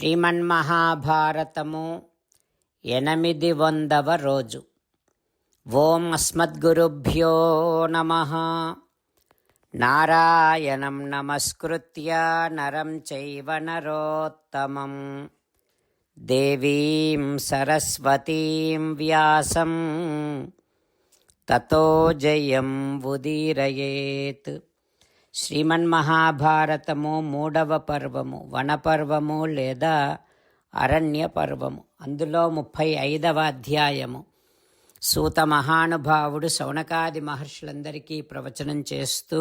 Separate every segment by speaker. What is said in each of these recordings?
Speaker 1: శ్రీమన్మహాభారతము 800వ రోజు. ఓం అస్మద్గురుభ్యో నమః. నారాయణం నమస్కృత్య నరం చైవ నరోత్తమం దేవీం సరస్వతీం వ్యాసం తతో జయం ఉదీరయేత్. శ్రీమన్మహాభారతము 3వ పర్వము, వనపర్వము లేదా అరణ్య పర్వము. అందులో 35వ అధ్యాయము. సూత మహానుభావుడు శౌనకాది మహర్షులందరికీ ప్రవచనం చేస్తూ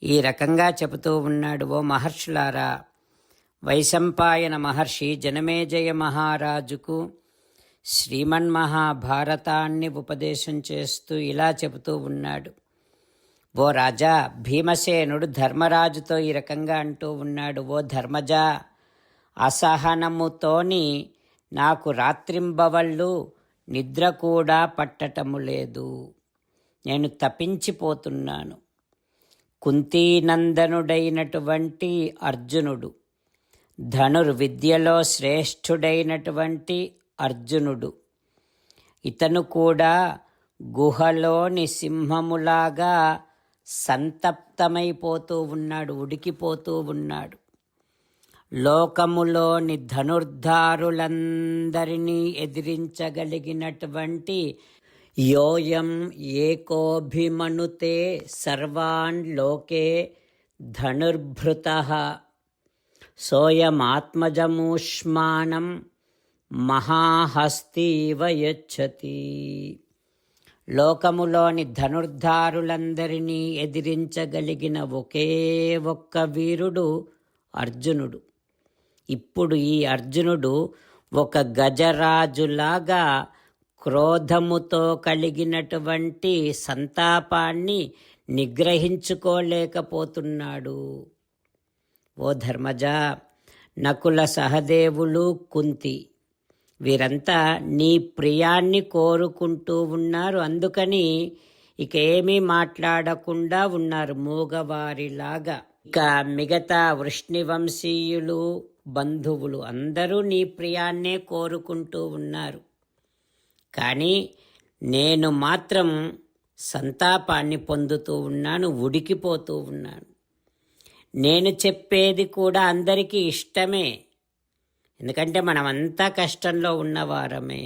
Speaker 1: ఈ రకంగా చెబుతూ ఉన్నాడు. ఓ మహర్షులారా, వైశంపాయన మహర్షి జనమేజయ మహారాజుకు శ్రీమన్మహాభారతాన్ని ఉపదేశం చేస్తూ ఇలా చెబుతూ ఉన్నాడు. ఓ రాజా, భీమసేనుడు ధర్మరాజుతో ఈ రకంగా అంటూ ఉన్నాడు. ఓ ధర్మజా, అసహనముతోని నాకు రాత్రింబవళ్ళు నిద్ర కూడా పట్టటము లేదు. నేను తపించిపోతున్నాను. కుంతీనందనుడైనటువంటి అర్జునుడు, ధనుర్విద్యలో శ్రేష్ఠుడైనటువంటి అర్జునుడు, ఇతను కూడా గుహలోని సింహములాగా సంతప్తమైపోతూ ఉన్నాడు, ఉడికిపోతూ ఉన్నాడు. లోకములోని ధనుర్ధారులందరినీ ఎదిరించగలిగినటువంటి యోయం ఏకోభిమనుతే సర్వాన్ లోకే ధనుర్భృతః సోయమాత్మజమూష్మానం మహాహస్తీవ యచ్చతి. లోకములోని ధనుర్ధారులందరినీ ఎదిరించగలిగిన ఒకే ఒక్క వీరుడు అర్జునుడు. ఇప్పుడు ఈ అర్జునుడు ఒక గజరాజులాగా క్రోధముతో కలిగినటువంటి సంతాపాన్ని నిగ్రహించుకోలేకపోతున్నాడు. ఓ ధర్మజా, నకుల సహదేవులు, కుంతి వీరంతా నీ ప్రియాన్ని కోరుకుంటూ ఉన్నారు. అందుకని ఇక ఏమీ మాట్లాడకుండా ఉన్నారు, మూగవారిలాగా. ఇక మిగతా వృష్ణివంశీయులు, బంధువులు అందరూ నీ ప్రియాన్నే కోరుకుంటూ ఉన్నారు. కానీ నేను మాత్రం సంతాపాన్ని పొందుతూ ఉన్నాను, ఉడికిపోతూ ఉన్నాను. నేను చెప్పేది కూడా అందరికీ ఇష్టమే, ఎందుకంటే మనమంతా కష్టంలో ఉన్నవారమే.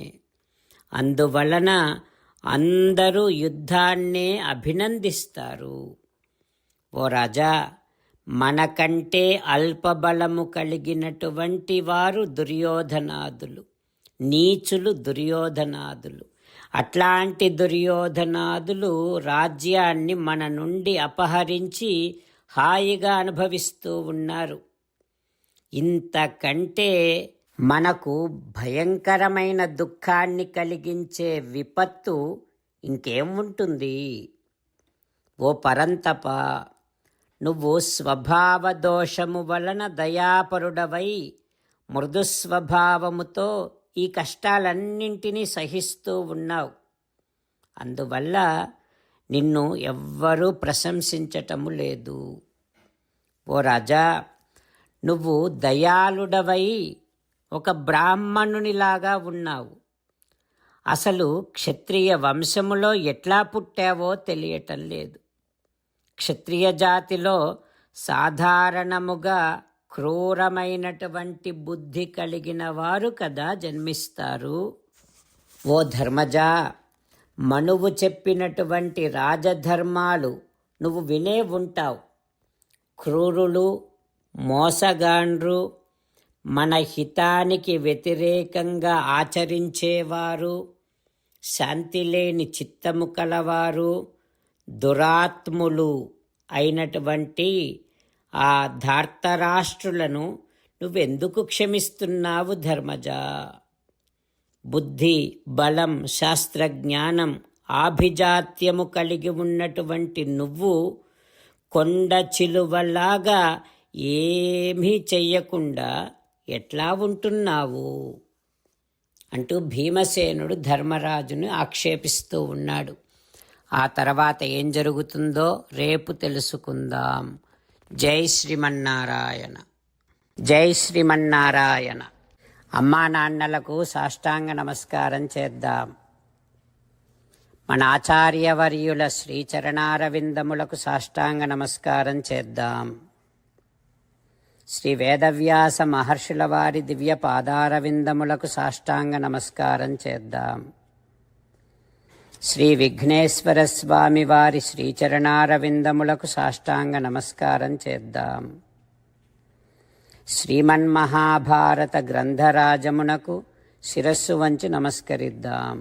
Speaker 1: అందువలన అందరూ యుద్ధాన్నే అభినందిస్తారు. ఓ రాజా, మనకంటే అల్పబలము కలిగినటువంటి వారు దుర్యోధనాదులు, నీచులు దుర్యోధనాదులు. అట్లాంటి దుర్యోధనాదులు రాజ్యాన్ని మన నుండి అపహరించి హాయిగా అనుభవిస్తూ ఉన్నారు. ఇంతకంటే మనకు భయంకరమైన దుఃఖాన్ని కలిగించే విపత్తు ఇంకేం ఉంటుంది? ఓ పరంతప, నువ్వు స్వభావ దోషము వలన దయాపరుడవై మృదుస్వభావముతో ఈ కష్టాలన్నింటినీ సహిస్తూ ఉన్నావు. అందువల్ల నిన్ను ఎవ్వరూ ప్రశంసించటము లేదు. ఓ రాజా, నువ్వు దయాళుడవై ఒక బ్రాహ్మణునిలాగా ఉన్నావు. అసలు క్షత్రియ వంశములో ఎట్లా పుట్టావో తెలియటం లేదు. క్షత్రియ జాతిలో సాధారణముగా క్రూరమైనటువంటి బుద్ధి కలిగిన వారు కదా జన్మిస్తారు. ఓ ధర్మజా, మనువు చెప్పినటువంటి రాజధర్మాలు నువ్వు వినే ఉంటావు. క్రూరులు, మోసగాండ్రు, మన హితానికి వ్యతిరేకంగా ఆచరించేవారు, శాంతి లేని చిత్తము కలవారు, దురాత్ములు అయినటువంటి ఆ ధార్తరాష్ట్రులను నువ్వెందుకు క్షమిస్తున్నావు ధర్మజా? బుద్ధి, బలం, శాస్త్రజ్ఞానం, ఆభిజాత్యము కలిగి ఉన్నటువంటి నువ్వు కొండ చిలువలాగా ఏమీ చెయ్యకుండా ఎట్లా ఉంటున్నావు అంటూ భీమసేనుడు ధర్మరాజును ఆక్షేపిస్తూ ఉన్నాడు. ఆ తర్వాత ఏం జరుగుతుందో రేపు తెలుసుకుందాం. జై శ్రీమన్నారాయణ. జై శ్రీమన్నారాయణ. అమ్మా నాన్నలకు సాష్టాంగ నమస్కారం చేద్దాం. మన ఆచార్యవర్యుల శ్రీచరణారవిందములకు సాష్టాంగ నమస్కారం చేద్దాం. శ్రీ వేదవ్యాస మహర్షుల వారి దివ్య పాదారవిందములకు సాష్టాంగ నమస్కారం చేద్దాం. శ్రీ విఘ్నేశ్వర స్వామి వారి శ్రీచరణారవిందములకు సాష్టాంగ నమస్కారం చేద్దాం. శ్రీమన్మహాభారత గ్రంథరాజమునకు శిరస్సు వంచి నమస్కరిద్దాం.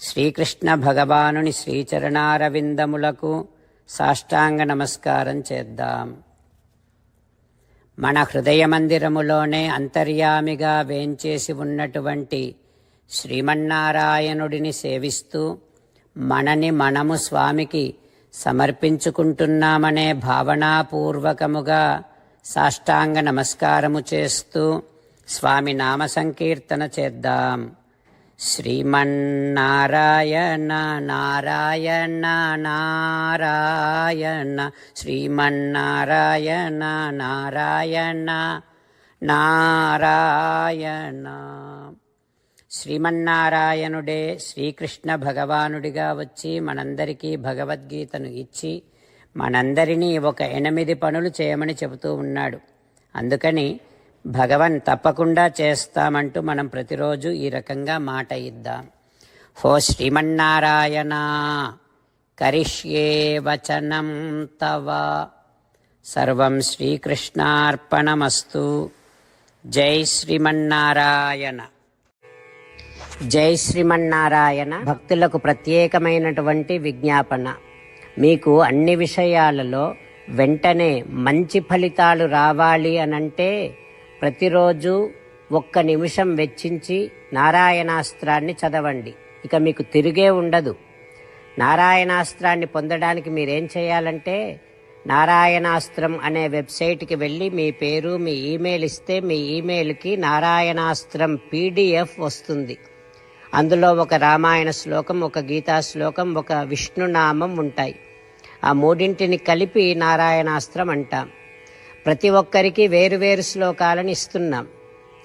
Speaker 1: శ్రీకృష్ణ భగవానుని శ్రీచరణారవిందములకు సాష్టాంగ నమస్కారం చేద్దాం. మన హృదయ మందిరములోనే అంతర్యామిగా వేంచేసి ఉన్నటువంటి శ్రీమన్నారాయణుడిని సేవిస్తూ మనని మనము స్వామికి సమర్పించుకుంటున్నామనే భావనాపూర్వకముగా సాష్టాంగ నమస్కారము చేస్తూ స్వామి నామ సంకీర్తన చేద్దాం. శ్రీమన్నారాయణ నారాయణ నారాయణ శ్రీమన్నారాయణ నారాయణ నారాయణ. శ్రీమన్నారాయణుడే శ్రీకృష్ణ భగవానుడిగా వచ్చి మనందరికీ భగవద్గీతను ఇచ్చి మనందరినీ ఒక 8 పనులు చేయమని చెబుతూ ఉన్నాడు. అందుకని భగవన్ తప్పకుండా చేస్తామంటూ మనం ప్రతిరోజు ఈ రకంగా మాట ఇద్దాం. హో శ్రీమన్నారాయణ కరిష్యే వచనం తవ సర్వం శ్రీకృష్ణార్పణమస్తు. జై శ్రీమన్నారాయణ. జై శ్రీమన్నారాయణ. భక్తులకు ప్రత్యేకమైనటువంటి విజ్ఞాపన. మీకు అన్ని విషయాలలో వెంటనే మంచి ఫలితాలు రావాలి అనంటే ప్రతిరోజు 1 నిమిషం వెచ్చించి నారాయణాస్త్రాన్ని చదవండి. ఇక మీకు తిరిగే ఉండదు. నారాయణాస్త్రాన్ని పొందడానికి మీరేం చేయాలంటే నారాయణాస్త్రం అనే వెబ్సైట్కి వెళ్ళి మీ పేరు మీ ఈమెయిల్ ఇస్తే మీ ఈమెయిల్కి నారాయణాస్త్రం PDF వస్తుంది. అందులో ఒక రామాయణ శ్లోకం, ఒక గీతా శ్లోకం, ఒక విష్ణునామం ఉంటాయి. ఆ 3 కలిపి నారాయణాస్త్రం అంటాం. ప్రతి ఒక్కరికి వేరువేరు శ్లోకాలను ఇస్తున్నాం.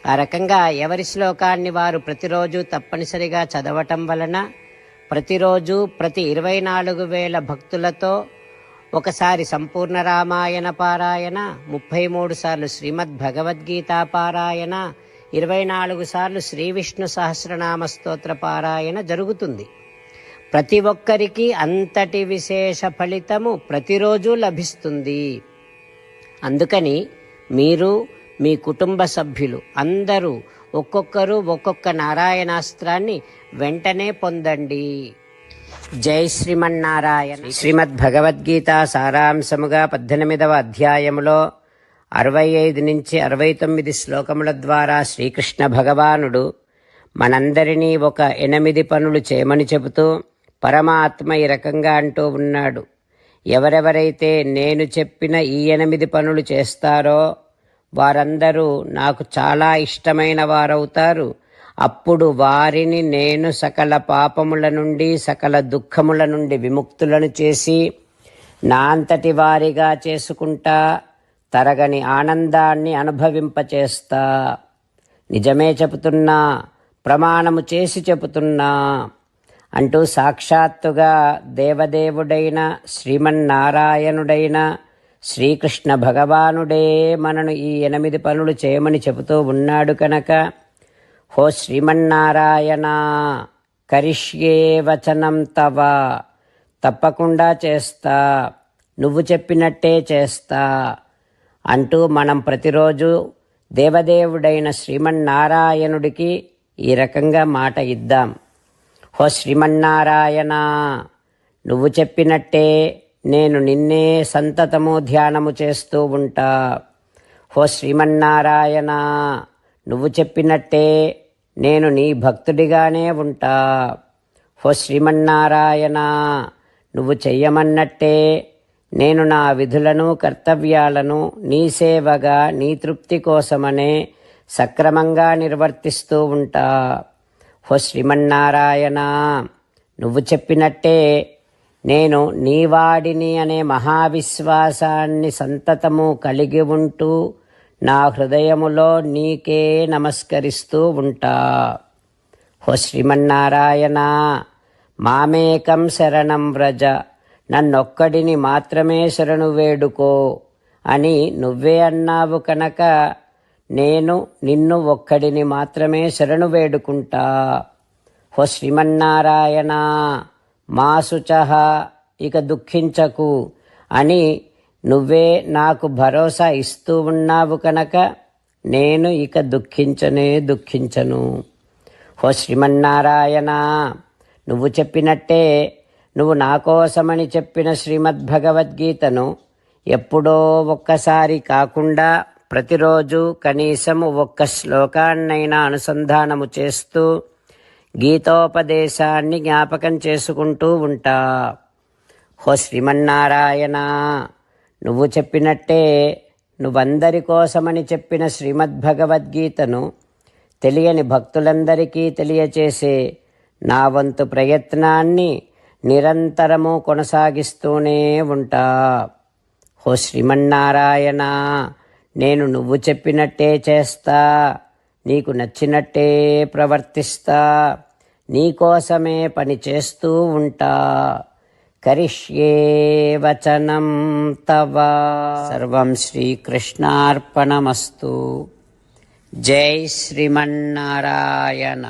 Speaker 1: ఆ రకంగా ఎవరి శ్లోకాన్ని వారు ప్రతిరోజు తప్పనిసరిగా చదవటం వలన ప్రతిరోజు ప్రతి 24,000 భక్తులతో ఒకసారి సంపూర్ణ రామాయణ పారాయణ, 33 సార్లు శ్రీమద్ భగవద్గీత పారాయణ, 24 సార్లు శ్రీ విష్ణు సహస్రనామ స్తోత్ర పారాయణ జరుగుతుంది. ప్రతి ఒక్కరికి అంతటి విశేష ఫలితము ప్రతిరోజు లభిస్తుంది. అందుకని మీరు మీ కుటుంబ సభ్యులు అందరూ ఒక్కొక్కరు ఒక్కొక్క నారాయణాస్త్రాన్ని వెంటనే పొందండి. జై శ్రీమన్నారాయణ. శ్రీమద్ భగవద్గీత సారాంశముగా 18వ అధ్యాయములో 65 నుంచి 69 శ్లోకముల ద్వారా శ్రీకృష్ణ భగవానుడు మనందరినీ ఒక 8 పనులు చేయమని చెబుతూ పరమాత్మ ఈ రకంగా అంటూ ఉన్నాడు. ఎవరెవరైతే నేను చెప్పిన ఈ 8 పనులు చేస్తారో వారందరూ నాకు చాలా ఇష్టమైన వారవుతారు. అప్పుడు వారిని నేను సకల పాపముల నుండి సకల దుఃఖముల నుండి విముక్తులను చేసి నా అంతటి వారిగా చేసుకుంటా, తరగని ఆనందాన్ని అనుభవింపచేస్తా. నిజమే చెబుతున్నా, ప్రమాణము చేసి చెబుతున్నా అంటూ సాక్షాత్తుగా దేవదేవుడైన శ్రీమన్నారాయణుడైన శ్రీకృష్ణ భగవానుడే మనను ఈ 8 పనులు చేయమని చెబుతూ ఉన్నాడు కనుక హో శ్రీమన్నారాయణ కరిష్యే వచనం తవ, తప్పకుండా చేస్తా, నువ్వు చెప్పినట్టే చేస్తా అంటూ మనం ప్రతిరోజు దేవదేవుడైన శ్రీమన్నారాయణుడికి ఈ రకంగా మాట ఇద్దాం. హో శ్రీమన్నారాయణ, నువ్వు చెప్పినట్టే నేను నిన్నే సంతతము ధ్యానము చేస్తూ ఉంటా. హో శ్రీమన్నారాయణ, నువ్వు చెప్పినట్టే నేను నీ భక్తుడిగానే ఉంటా. హో శ్రీమన్నారాయణ, నువ్వు చెయ్యమన్నట్టే నేను నా విధులను కర్తవ్యాలను నీ సేవగా నీ తృప్తి కోసమనే సక్రమంగా నిర్వర్తిస్తూ ఉంటా. హో శ్రీమన్నారాయణ, నువ్వు చెప్పినట్టే నేను నీవాడిని అనే మహావిశ్వాసాన్ని సంతతము కలిగి ఉంటూ నా హృదయములో నీకే నమస్కరిస్తూ ఉంటా. ఓ శ్రీమన్నారాయణ, మామేకం శరణం వ్రజ, నన్నొక్కడిని మాత్రమే శరణు వేడుకో అని నువ్వే అన్నావు కనుక నేను నిన్ను ఒక్కడిని మాత్రమే శరణు వేడుకుంటా. ఓ శ్రీమన్నారాయణ, మా శుచః, ఇక దుఃఖించకు అని నువ్వే నాకు భరోసా ఇస్తూ ఉన్నావు కనుక నేను ఇక దుఃఖించను. ఓ శ్రీమన్నారాయణ, నువ్వు చెప్పినట్టే నువ్వు నా కోసమని చెప్పిన శ్రీమద్భగవద్గీతను ఎప్పుడో ఒక్కసారి కాకుండా ప్రతిరోజు కనీసం ఒక్క శ్లోకాన్నైనా అనుసంధానము చేస్తూ గీతోపదేశాన్ని జ్ఞాపకం చేసుకుంటూ ఉంటా. ఓ శ్రీమన్నారాయణ, నువ్వు చెప్పినట్టే నువ్వందరి కోసమని చెప్పిన శ్రీమద్భగవద్గీతను తెలియని భక్తులందరికీ తెలియచేసే నా వంతు ప్రయత్నాన్ని నిరంతరము కొనసాగిస్తూనే ఉంటా. ఓ శ్రీమన్నారాయణ, నేను నువ్వు చెప్పినట్టే చేస్తా, నీకు నచ్చినట్టే ప్రవర్తిస్తా, నీకోసమే పని చేస్తూ ఉంటా. కరిష్యే వచనం తవ. సర్వం శ్రీకృష్ణార్పణమస్తు. జై శ్రీమన్నారాయణ.